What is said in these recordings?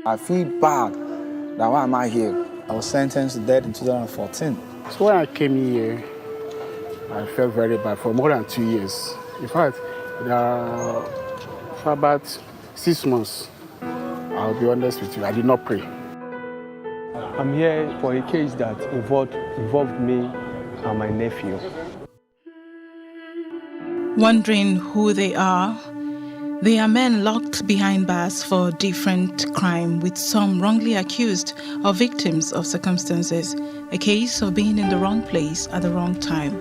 I feel bad that why am I here? I was sentenced to death in 2014. So when I came here, I felt very bad for more than 2 years. In fact, for about 6 months, I'll be honest with you, I did not pray. I'm here for a case that involved me and my nephew. Wondering who they are men locked behind bars for different crime, with some wrongly accused or victims of circumstances, a case of being in the wrong place at the wrong time,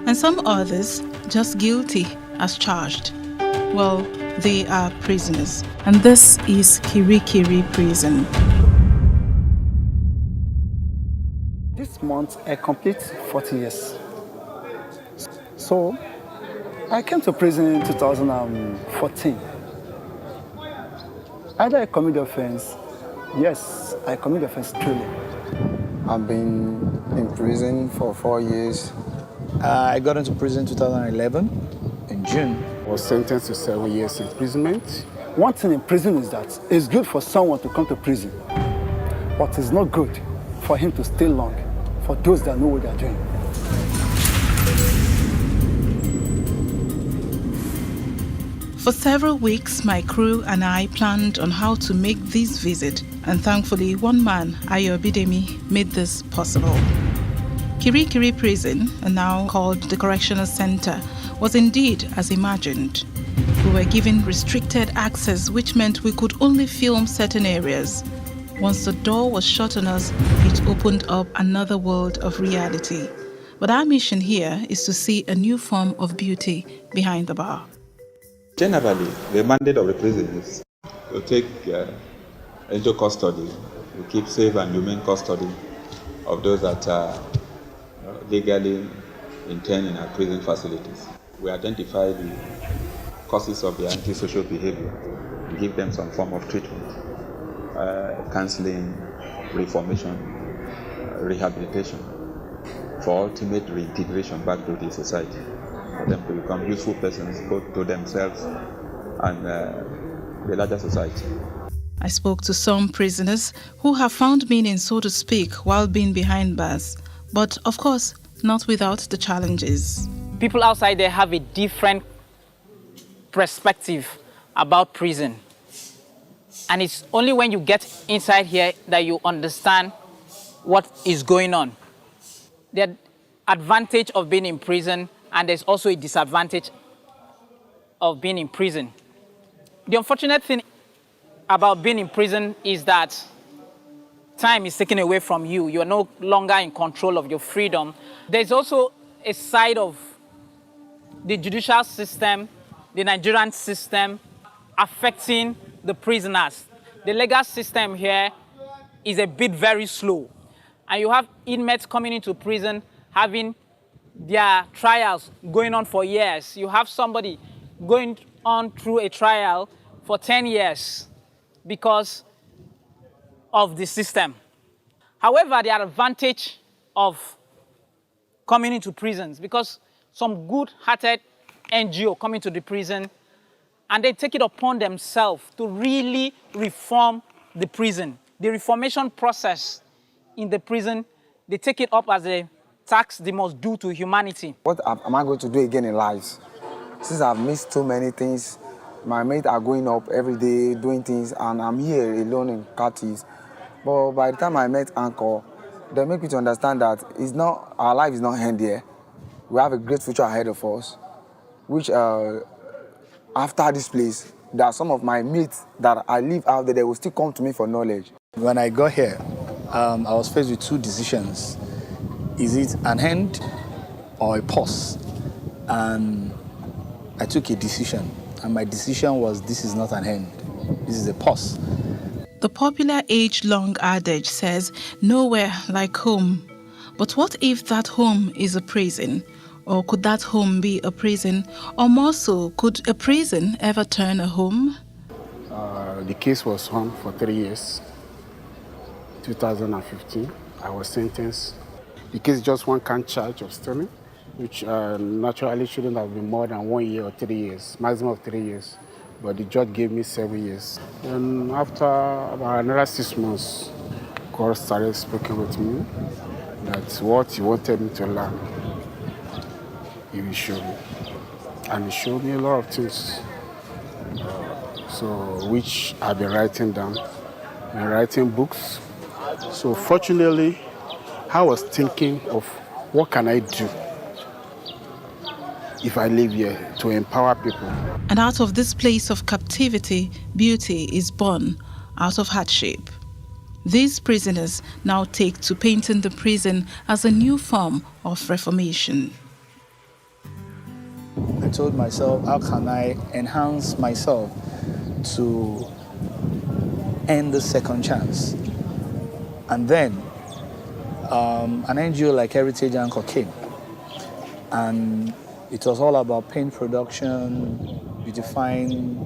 and some others just guilty as charged. Well, they are prisoners, and this is Kiriki prison. This month I complete 40 years. So I came to prison in 2014. Either I commit the offense, yes, I commit the offense truly. I've been in prison for 4 years. I got into prison in 2011 in June. I was sentenced to 7 years imprisonment. One thing in prison is that it's good for someone to come to prison, but it's not good for him to stay long, for those that know what they're doing. For several weeks, my crew and I planned on how to make this visit, and thankfully one man, Ayo Bidemi, made this possible. Kiriki prison, now called the Correctional Center, was indeed as imagined. We were given restricted access, which meant we could only film certain areas. Once the door was shut on us, it opened up another world of reality. But our mission here is to see a new form of beauty behind the bar. Generally, the mandate of the prison is to take into custody, to keep safe and humane custody of those that are legally interned in our prison facilities. We identify the causes of the antisocial behavior, we give them some form of treatment, counseling, reformation, rehabilitation, for ultimate reintegration back to the society, for them to become useful persons both to themselves and the larger society. I spoke to some prisoners who have found meaning, so to speak, while being behind bars, but of course, not without the challenges. People outside there have a different perspective about prison. And it's only when you get inside here that you understand what is going on. The advantage of being in prison, and there's also a disadvantage of being in prison. The unfortunate thing about being in prison is that time is taken away from you. You are no longer in control of your freedom. There's also a side of the judicial system, the Nigerian system, affecting the prisoners. The legal system here is a bit very slow. And you have inmates coming into prison having their trials going on for years. You have somebody going on through a trial for 10 years because of the system. However, the advantage of coming into prisons, because some good-hearted NGO come into the prison and they take it upon themselves to really reform the prison. The reformation process in the prison, they take it up as a task they must do to humanity. What am I going to do again in life? Since I've missed too many things, my mates are going up every day doing things, and I'm here alone in captives. But by the time I met Anchor, they make me to understand that our life is not end here. We have a great future ahead of us, which after this place, there are some of my mates that I live out there, they will still come to me for knowledge. When I got here, I was faced with two decisions. Is it an end or a pause? And I took a decision, and my decision was this is not an end, this is a pause. The popular age-long adage says, nowhere like home. But what if that home is a prison? Or could that home be a prison? Or more so, could a prison ever turn a home? The case was on for 3 years. 2015, I was sentenced. The case is just one count charge of stealing, which naturally shouldn't have been more than 1 year or 3 years, maximum of 3 years. but the judge gave me 7 years. And after about another 6 months, God started speaking with me that what he wanted me to learn, he will show me. And he showed me a lot of things, so which I've been writing down, and writing books. So fortunately, I was thinking of what can I do if I live here to empower people. And out of this place of captivity, beauty is born out of hardship. These prisoners now take to painting the prison as a new form of reformation. I told myself, how can I enhance myself to end the second chance? And then an NGO like Heritage Anchor came, and it was all about paint production, beautifying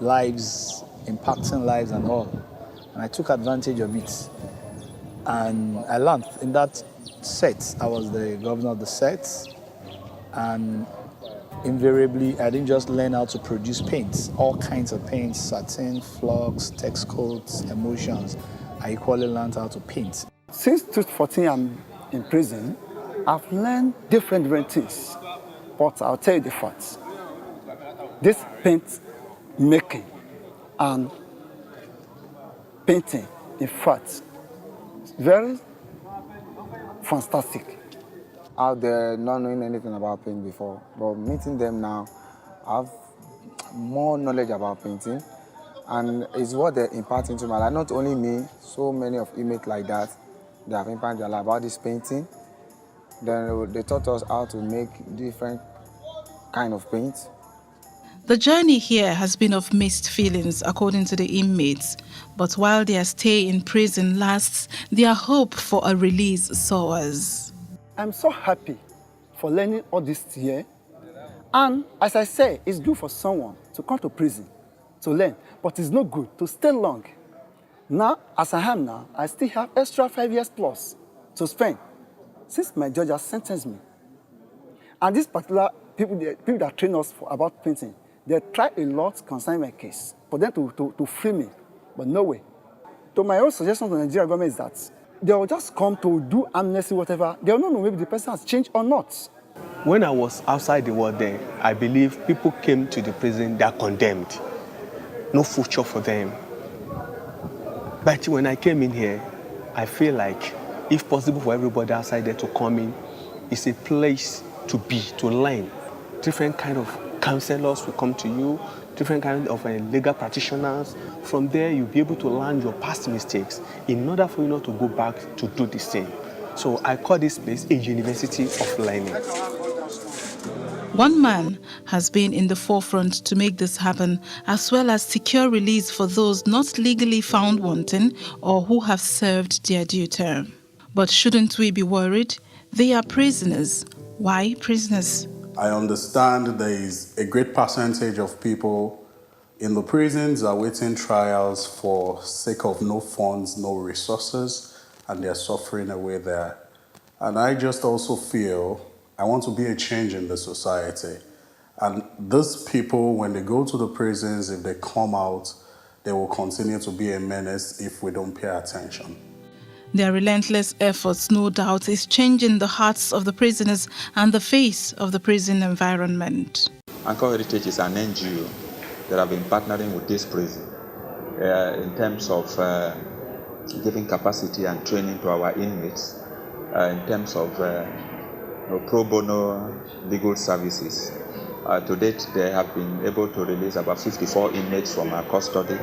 lives, impacting lives and all. And I took advantage of it. And I learned in that set, I was the governor of the set. And invariably, I didn't just learn how to produce paints, all kinds of paints, satin, flux, text coats, emulsions. I equally learned how to paint. Since 2014, I'm in prison. I've learned different things, but I'll tell you the facts. This paint making and painting, in fact, very fantastic. Out there not knowing anything about paint before, but meeting them now, I have more knowledge about painting, and it's what they impart into my life. Not only me, so many of inmates like that, they have impacted their life about this painting. Then they taught us how to make different kind of paint. The journey here has been of mixed feelings, according to the inmates. But while their stay in prison lasts, their hope for a release soars. I'm so happy for learning all this here. And as I say, it's good for someone to come to prison to learn, but it's not good to stay long. Now, as I am now, I still have extra 5 years plus to spend since my judge has sentenced me. And these particular people that train us about painting, they try a lot concerning my case for them to free me, but no way. So my own suggestion to the Nigerian government is that they will just come to do amnesty, whatever. They will not know maybe the person has changed or not. When I was outside the world there, I believe people came to the prison, they are condemned. No future for them. But when I came in here, I feel like if possible for everybody outside there to come in, it's a place to be, to learn. Different kind of counselors will come to you, different kind of legal practitioners. From there, you'll be able to learn your past mistakes in order for you not to go back to do the same. So I call this place a university of learning. One man has been in the forefront to make this happen, as well as secure release for those not legally found wanting or who have served their due term. But shouldn't we be worried? They are prisoners. Why prisoners? I understand there is a great percentage of people in the prisons awaiting trials for sake of no funds, no resources, and they're suffering away there. And I just also feel I want to be a change in the society. And those people, when they go to the prisons, if they come out, they will continue to be a menace if we don't pay attention. Their relentless efforts, no doubt, is changing the hearts of the prisoners and the face of the prison environment. Anchor Heritage is an NGO that have been partnering with this prison in terms of giving capacity and training to our inmates, in terms of pro bono legal services. To date, they have been able to release about 54 inmates from our custody.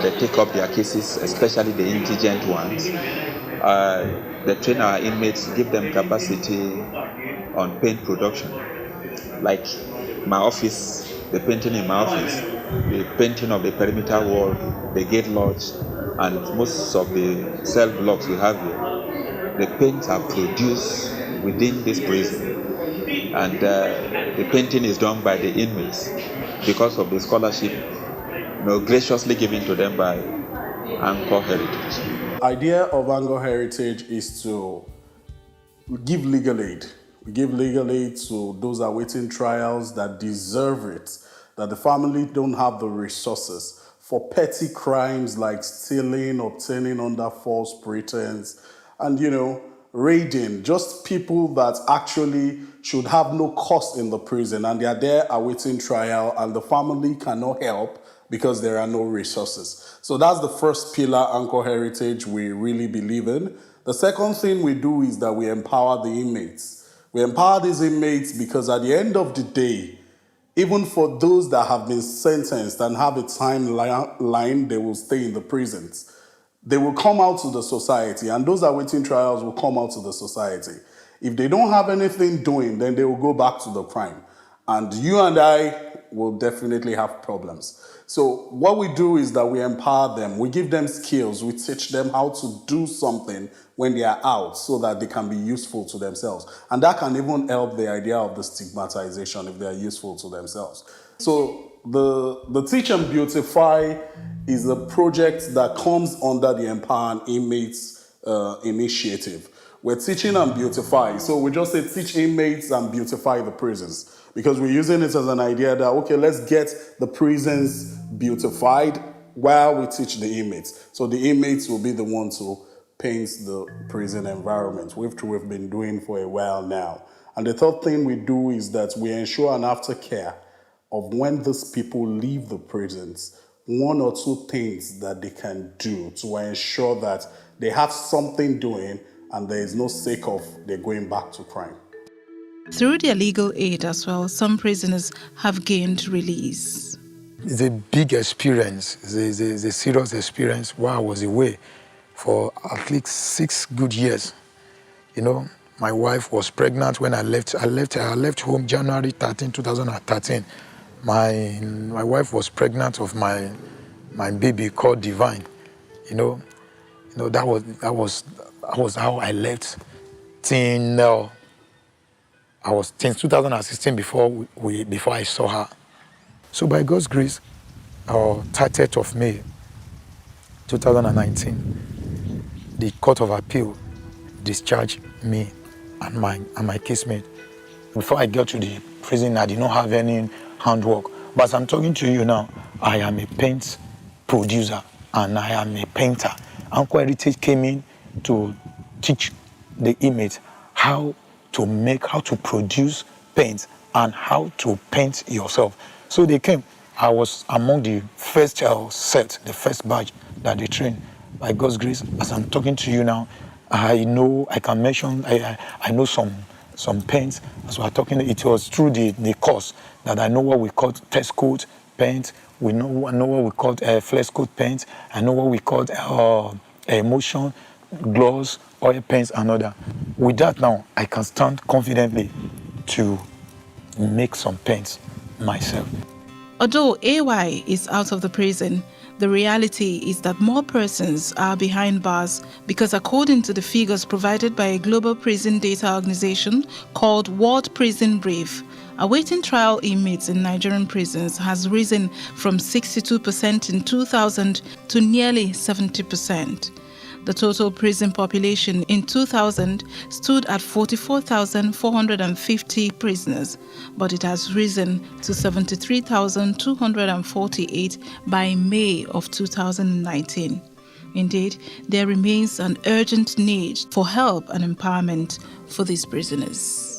They take up their cases, especially the indigent ones. They train our inmates, give them capacity on paint production. Like my office, the painting in my office, the painting of the perimeter wall, the gate lodge, and most of the cell blocks we have here. The paints are produced within this prison. And the painting is done by the inmates because of the scholarship graciously given to them by Anchor Heritage. The idea of Anchor Heritage is to give legal aid. We give legal aid to those awaiting trials that deserve it, that the family don't have the resources for petty crimes like stealing, obtaining under false pretense, and, raiding, just people that actually should have no cost in the prison and they are there awaiting trial and the family cannot help because there are no resources. So that's the first pillar, anchor heritage, we really believe in. The second thing we do is that we empower the inmates. We empower these inmates because at the end of the day, even for those that have been sentenced and have a timeline, they will stay in the prisons. They will come out to the society, and those awaiting trials will come out to the society. If they don't have anything doing, then they will go back to the crime. And you and I will definitely have problems. So what we do is that we empower them. We give them skills. We teach them how to do something when they are out so that they can be useful to themselves. And that can even help the idea of the stigmatization if they are useful to themselves. So the Teach and Beautify is a project that comes under the Empower Inmates initiative. We're teaching and beautify. So we just say teach inmates and beautify the prisons. Because we're using it as an idea that, okay, let's get the prisons beautified while we teach the inmates. So the inmates will be the ones who paint the prison environment, which we've been doing for a while now. And the third thing we do is that we ensure an aftercare of when these people leave the prisons, one or two things that they can do to ensure that they have something doing and there is no sake of they're going back to crime. Through their legal aid as well, some prisoners have gained release. It's a big experience. It's a serious experience while I was away for at least 6 good years. My wife was pregnant when I left. I left home January 13, 2013. My wife was pregnant of my baby called Divine. That was how I left till I was since 2016 before I saw her. So by God's grace, 30th of May 2019, the Court of Appeal discharged me and my casemate. Before I got to the prison, I did not have any handwork. But as I'm talking to you now, I am a paint producer and I am a painter. Anchor Heritage came in to teach the inmates how to produce paint and how to paint yourself. So they came. I was among the first set, the first batch that they trained. By God's grace, as I'm talking to you now, I know some paints. As we're talking, it was through the course that I know what we call test coat paint. I know what we call flex coat paint. I know what we call emulsion, gloss, oil paints, and other. With that now, I can stand confidently to make some paints myself. Although AY is out of the prison, the reality is that more persons are behind bars because according to the figures provided by a global prison data organization called World Prison Brief, awaiting trial inmates in Nigerian prisons has risen from 62% in 2000 to nearly 70%. The total prison population in 2000 stood at 44,450 prisoners, but it has risen to 73,248 by May of 2019. Indeed, there remains an urgent need for help and empowerment for these prisoners.